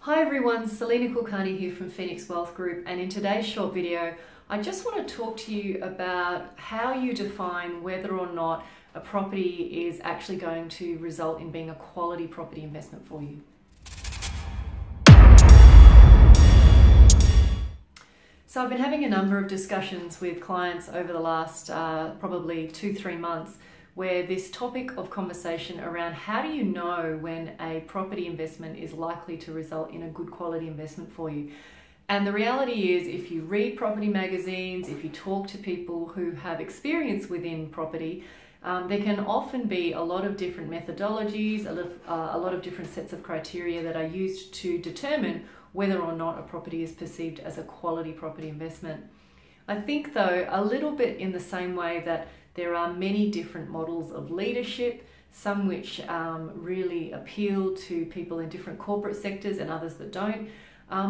Hi everyone, Salena Kulkarni here from Phoenix Wealth Group, and in today's short video I just want to talk to you about how you define whether or not a property is actually going to result in being a quality property investment for you. So I've been having a number of discussions with clients over the last probably 2-3 months where this topic of conversation around how do you know when a property investment is likely to result in a good quality investment for you. And the reality is, if you read property magazines, if you talk to people who have experience within property, there can often be a lot of different methodologies, a lot of different sets of criteria that are used to determine whether or not a property is perceived as a quality property investment. I think though, a little bit in the same way that there are many different models of leadership, some which really appeal to people in different corporate sectors and others that don't.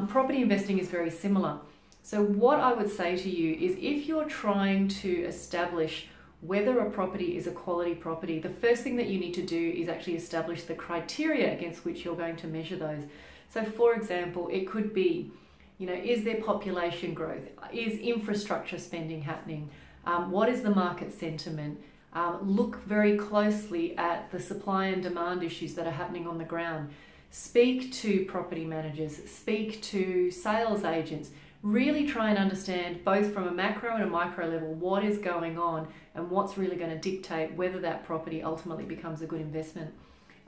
Property investing is very similar. So what I would say to you is, if you're trying to establish whether a property is a quality property, the first thing that you need to do is actually establish the criteria against which you're going to measure those. So for example, it could be, is there population growth? Is infrastructure spending happening? What is the market sentiment? Look very closely at the supply and demand issues that are happening on the ground. Speak to property managers, speak to sales agents. Really try and understand, both from a macro and a micro level, what is going on and what's really going to dictate whether that property ultimately becomes a good investment.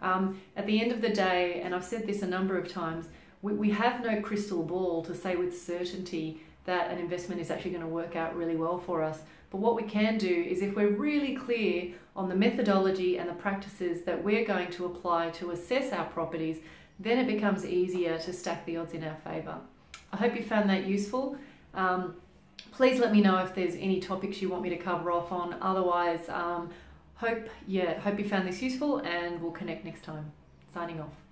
At the end of the day, and I've said this a number of times, we have no crystal ball to say with certainty that an investment is actually going to work out really well for us. But what we can do is, if we're really clear on the methodology and the practices that we're going to apply to assess our properties, then it becomes easier to stack the odds in our favour. I hope you found that useful. Please let me know if there's any topics you want me to cover off on. Otherwise, hope you found this useful, and we'll connect next time. Signing off.